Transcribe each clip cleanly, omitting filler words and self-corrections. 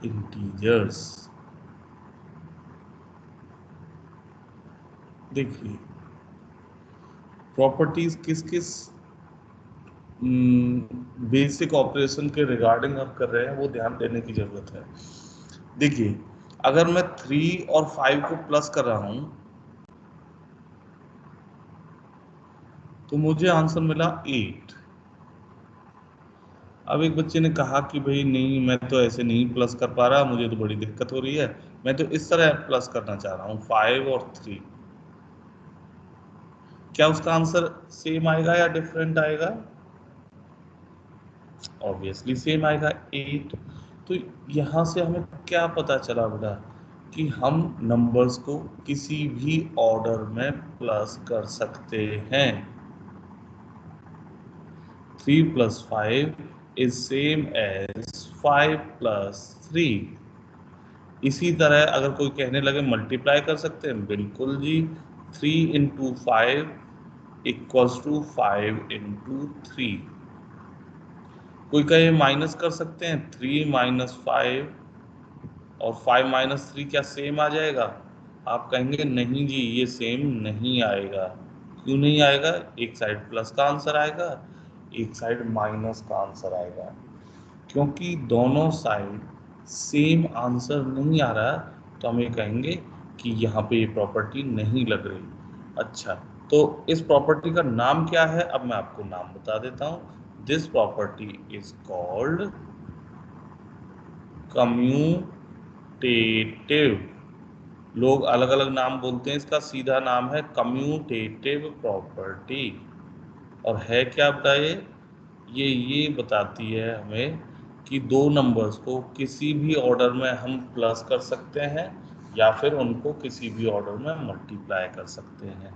Integers. देखिए properties किस किस बेसिक ऑपरेशन के रिगार्डिंग आप कर रहे हैं वो ध्यान देने की जरूरत है। देखिए अगर मैं 3 और 5 को प्लस कर रहा हूं तो मुझे आंसर मिला 8। अब एक बच्चे ने कहा कि भाई नहीं मैं तो ऐसे नहीं प्लस कर पा रहा, मुझे तो बड़ी दिक्कत हो रही है, मैं तो इस तरह प्लस करना चाह रहा हूँ 5 और 3। क्या उसका आंसर सेम आएगा या डिफरेंट आएगा? ऑब्वियसली सेम आएगा 8। तो यहाँ से हमें क्या पता चला बेटा कि हम नंबर्स को किसी भी ऑर्डर में प्लस कर सकते हैं। 3 plus 5 is same as 5 plus 3। इसी तरह अगर कोई कहने लगे मल्टीप्लाई कर सकते हैं, बिल्कुल जी। 3 इंटू 5 इक्वल्स टू 5 इंटू 3। कोई कहे माइनस कर सकते हैं, 3 माइनस 5 और 5 माइनस 3 क्या सेम आ जाएगा? आप कहेंगे नहीं जी ये सेम नहीं आएगा। क्यों नहीं आएगा? एक साइड प्लस का आंसर आएगा, एक साइड माइनस का आंसर आएगा। क्योंकि दोनों साइड सेम आंसर नहीं आ रहा तो हम ये कहेंगे कि यहाँ पे ये प्रॉपर्टी नहीं लग रही। अच्छा, तो इस प्रॉपर्टी का नाम क्या है? अब मैं आपको नाम बता देता हूँ। This property is called commutative. लोग अलग अलग नाम बोलते हैं, इसका सीधा नाम है कम्यूटेटिव प्रॉपर्टी। और है क्या बताइए? ये बताती है हमें कि दो नंबर्स को किसी भी ऑर्डर में हम प्लस कर सकते हैं या फिर उनको किसी भी ऑर्डर में मल्टीप्लाई कर सकते हैं।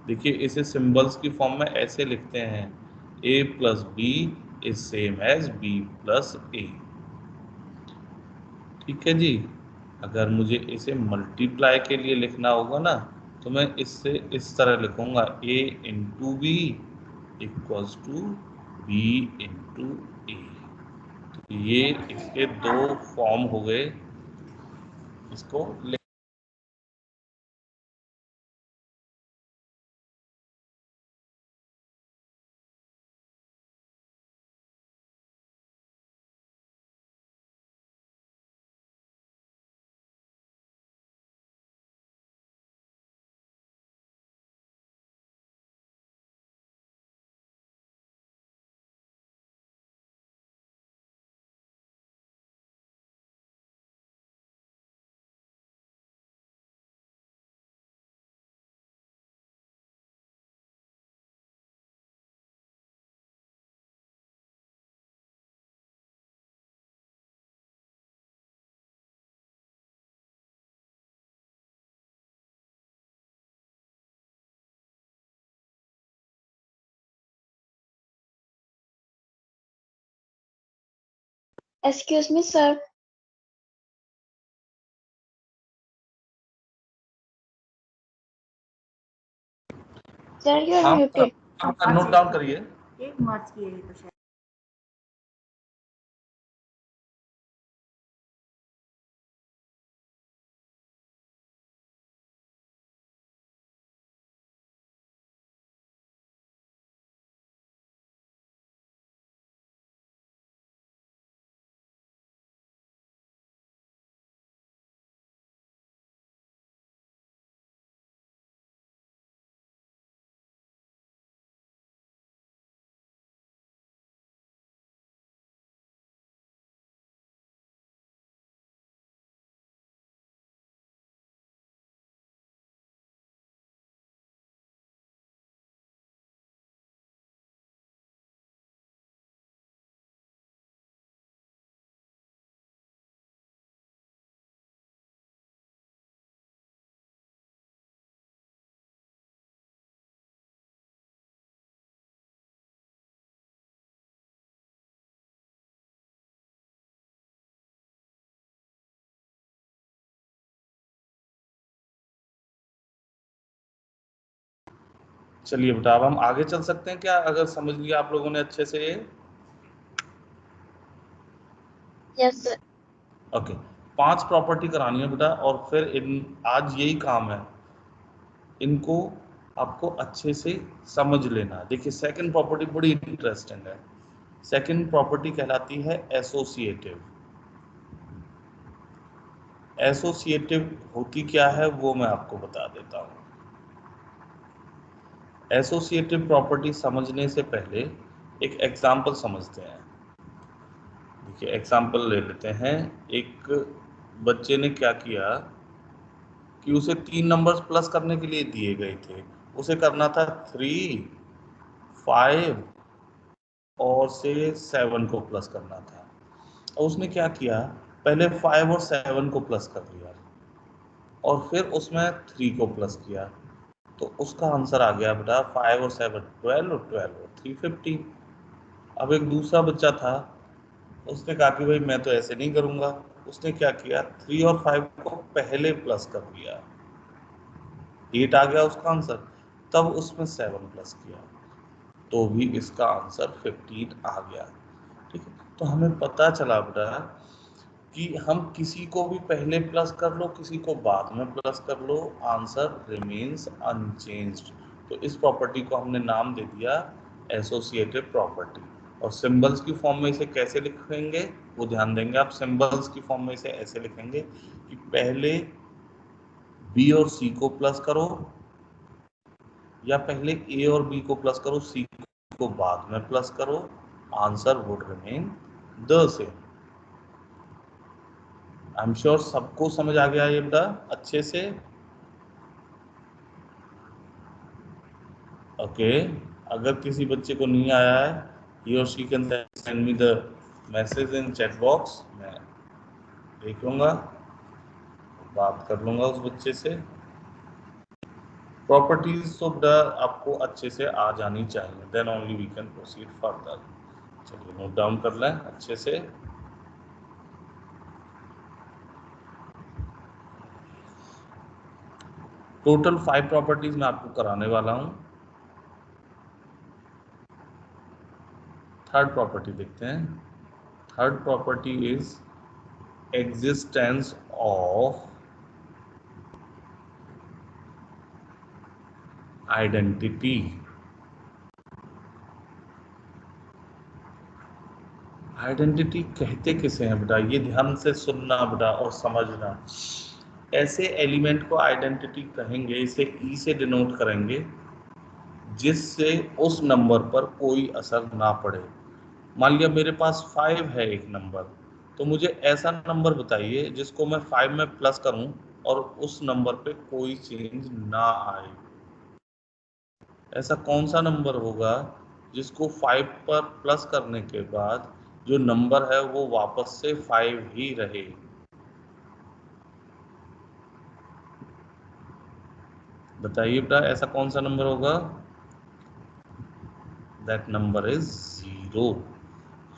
देखिए इसे सिंबल्स की फॉर्म में ऐसे लिखते हैं, a plus B is same as b plus A. ठीक है जी। अगर मुझे इसे मल्टीप्लाई के लिए लिखना होगा ना तो मैं इससे इस तरह लिखूंगा, a into B equals to b into A. ये इसके दो फॉर्म हो गए। इसको Excuse me, sir. Sir, you are हाँ muted. नोट डाउन करिए। एक मार्च की है तो शायद। चलिए बेटा अब हम आगे चल सकते हैं क्या, अगर समझ लिया आप लोगों ने अच्छे से ये? Yes, sir. ओके, 5 प्रॉपर्टी करानी है बेटा, और फिर आज यही काम है, इनको आपको अच्छे से समझ लेना। देखिए सेकंड प्रॉपर्टी बड़ी इंटरेस्टिंग है। सेकंड प्रॉपर्टी कहलाती है एसोसिएटिव। एसोसिएटिव होती क्या है वो मैं आपको बता देता हूँ। एसोसिएटिव प्रॉपर्टी समझने से पहले एक एग्जाम्पल समझते हैं। देखिए एग्जाम्पल ले लेते हैं। एक बच्चे ने क्या किया कि उसे 3 नंबर्स प्लस करने के लिए दिए गए थे। उसे करना था 3, 5 और से 7 को प्लस करना था। और उसने क्या किया, पहले 5 और 7 को प्लस कर लिया और फिर उसमें 3 को प्लस किया, तो उसका आंसर आ गया बेटा 5 और 7 12 और 12 और 3 15। अब एक दूसरा बच्चा था, उसने कहा कि भाई मैं तो ऐसे नहीं करूंगा। उसने क्या किया, 3 और 5 को पहले प्लस कर दिया, 8 आ गया उसका आंसर। तब उसमें 7 प्लस किया, तो भी इसका आंसर 15 आ गया। ठीक है, तो हमें पता चला बेटा कि हम किसी को भी पहले प्लस कर लो, किसी को बाद में प्लस कर लो, आंसर रिमेन्स अनचेंज्ड। तो इस प्रॉपर्टी को हमने नाम दे दिया एसोसिएटिव प्रॉपर्टी। और सिंबल्स की फॉर्म में इसे कैसे लिखेंगे वो ध्यान देंगे आप। सिंबल्स की फॉर्म में इसे ऐसे लिखेंगे कि पहले बी और सी को प्लस करो, या पहले ए और बी को प्लस करो, सी को बाद में प्लस करो, answer would remain the same. I am sure सबको समझ आ गया ये बेटा अच्छे से। ओके, अगर किसी बच्चे को नहीं आया है, he or she can send me the message in chat box, मैं देख लूंगा, बात कर लूंगा उस बच्चे से। प्रॉपर्टीज तो बेटा आपको अच्छे से आ जानी चाहिए, then only we can proceed further. चलिए नोट डाउन कर लें अच्छे से। टोटल 5 प्रॉपर्टीज मैं आपको कराने वाला हूँ। थर्ड प्रॉपर्टी देखते हैं। Third property is existence of identity. Identity कहते किसे हैं बेटा, ये ध्यान से सुनना बेटा और समझना। ऐसे एलिमेंट को आइडेंटिटी कहेंगे, इसे ई से डिनोट करेंगे जिससे उस नंबर पर कोई असर ना पड़े। मान लिया मेरे पास 5 है एक नंबर, तो मुझे ऐसा नंबर बताइए जिसको मैं 5 में प्लस करूं और उस नंबर पे कोई चेंज ना आए। ऐसा कौन सा नंबर होगा जिसको 5 पर प्लस करने के बाद जो नंबर है वो वापस से 5 ही रहे। बताइए बेटा ऐसा कौन सा नंबर होगा। That number is 0।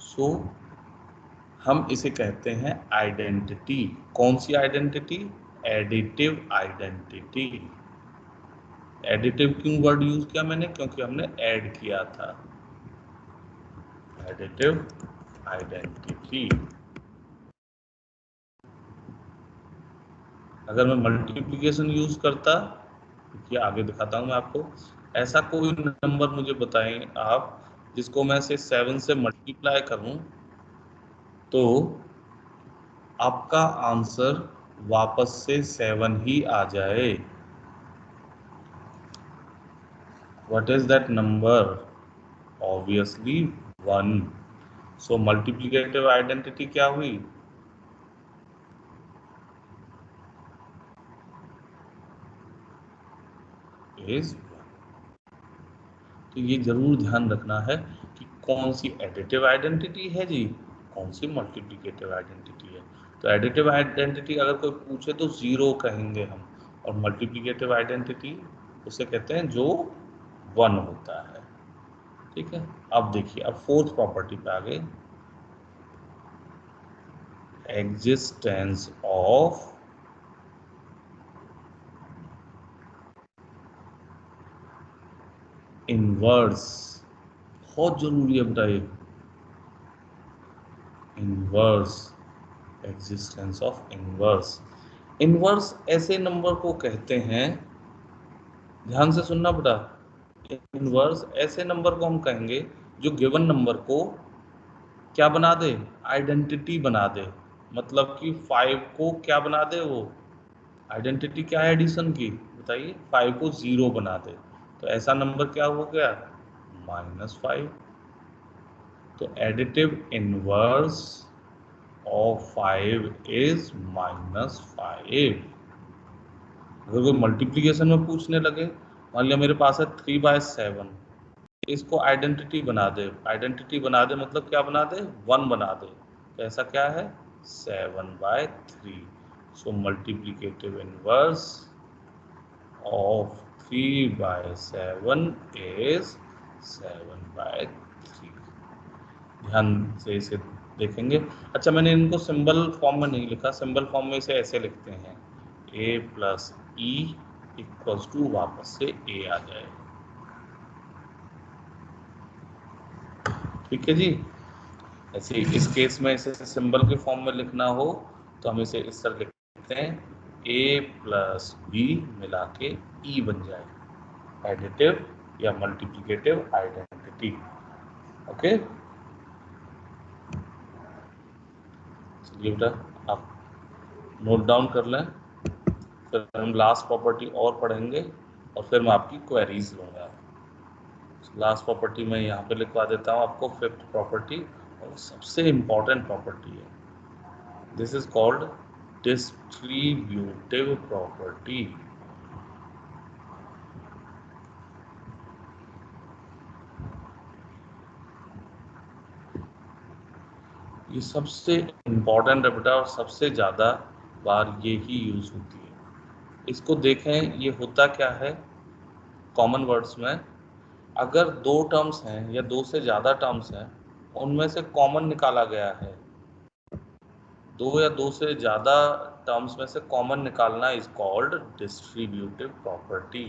सो हम इसे कहते हैं आइडेंटिटी। कौन सी आइडेंटिटी, एडिटिव आइडेंटिटी। एडिटिव क्यों वर्ड यूज किया मैंने, क्योंकि हमने ऐड किया था। Additive identity. अगर मैं मल्टीप्लिकेशन यूज करता, देखिए आगे दिखाता हूं मैं आपको। ऐसा कोई नंबर मुझे बताएं आप जिसको मैं से 7 से मल्टीप्लाई करूं तो आपका आंसर वापस से 7 ही आ जाए। What is that number, obviously 1। So multiplicative identity क्या हुई, इज। तो ये जरूर ध्यान रखना है कि कौन सी एडिटिव आइडेंटिटी है जी, कौन सी मल्टीप्लिकेटिव आइडेंटिटी है। तो एडिटिव आइडेंटिटी अगर कोई पूछे तो 0 कहेंगे हम, और मल्टीप्लिकेटिव आइडेंटिटी उसे कहते हैं जो 1 होता है। ठीक है, अब देखिए अब फोर्थ प्रॉपर्टी पे आ गए। Existence of inverse. बहुत जरूरी है बेटा ये inverse. Existence of inverse. Inverse ऐसे नंबर को कहते हैं, ध्यान से सुनना बेटा, इनवर्स ऐसे नंबर को हम कहेंगे जो गिवन नंबर को क्या बना दे, आइडेंटिटी बना दे। मतलब कि 5 को क्या बना दे, वो आइडेंटिटी क्या है एडिशन की, बताइए, 5 को 0 बना दे। तो ऐसा नंबर क्या हो गया, -5। तो एडिटिव इनवर्स ऑफ 5 इज -5। अगर कोई मल्टीप्लिकेशन में पूछने लगे, मान लिया मेरे पास है 3/7, इसको आइडेंटिटी बना दे। आइडेंटिटी बना दे मतलब क्या बना दे, 1 बना दे। तो ऐसा क्या है, 7/3। सो मल्टीप्लिकेटिव इनवर्स ऑफ 3/7 इज 7/3। ध्यान से इसे देखेंगे। अच्छा, मैंने इनको सिंबल फॉर्म में नहीं लिखा, सिंबल फॉर्म में इसे ऐसे लिखते हैं, a + e = वापस से a आ जाए। ठीक है जी। ऐसे इस केस में इसे सिंबल के फॉर्म में लिखना हो तो हम इसे इस तरह लिखते हैं, a + b मिला के e बन जाए, एडिटिव या मल्टीप्लिकेटिव आइडेंटिटी। ओके, चलिए बेटा आप नोट डाउन कर लें, फिर हम लास्ट प्रॉपर्टी और पढ़ेंगे और फिर मैं आपकी क्वेरीज लूँगा। लास्ट प्रॉपर्टी मैं यहाँ पे लिखवा देता हूँ आपको, 5th प्रॉपर्टी, और सबसे इम्पॉर्टेंट प्रॉपर्टी है। This is called distributive property. ये सबसे इम्पॉर्टेंट है बेटा, और सबसे ज़्यादा बार ये ही यूज होती है। इसको देखें, ये होता क्या है, कॉमन वर्ड्स में अगर 2 टर्म्स हैं या 2 से ज़्यादा टर्म्स हैं, उनमें से कॉमन निकाला गया है, 2 या 2 से ज़्यादा टर्म्स में से कॉमन निकालना इज कॉल्ड डिस्ट्रीब्यूटिव प्रॉपर्टी।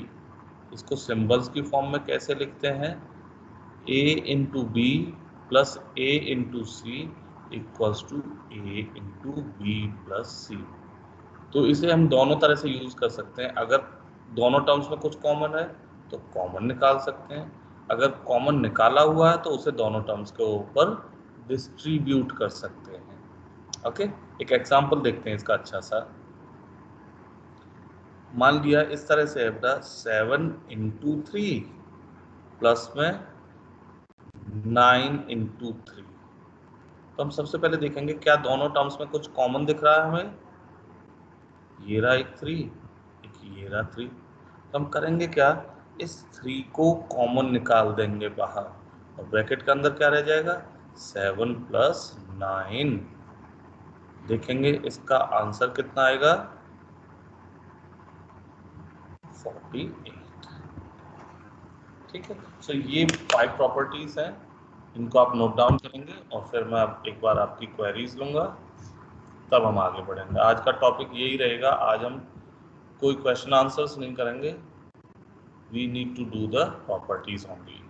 इसको सिंबल्स की फॉर्म में कैसे लिखते हैं, a × b + a × c = a × b + c। तो इसे हम दोनों तरह से यूज कर सकते हैं। अगर दोनों टर्म्स में कुछ कॉमन है तो कॉमन निकाल सकते हैं, अगर कॉमन निकाला हुआ है तो उसे दोनों टर्म्स के ऊपर डिस्ट्रीब्यूट कर सकते हैं। ओके, एक एग्जांपल देखते हैं इसका अच्छा सा। मान लिया इस तरह से है बेटा, 7 × 3 प्लस में 9 × 3। तो हम सबसे पहले देखेंगे क्या दोनों टर्म्स में कुछ कॉमन दिख रहा है हमें। ये रहा एक 3, एक ये रहा 3। तो हम करेंगे क्या, इस 3 को कॉमन निकाल देंगे बाहर, और ब्रैकेट के अंदर क्या रह जाएगा, 7 + 9। देखेंगे इसका आंसर कितना आएगा, 48। ठीक है। सो ये 5 प्रॉपर्टीज हैं, इनको आप नोट डाउन करेंगे और फिर मैं एक बार आपकी क्वेरीज लूँगा, तब हम आगे बढ़ेंगे। आज का टॉपिक यही रहेगा। आज हम कोई क्वेश्चन आंसर्स नहीं करेंगे, we need to do the properties only.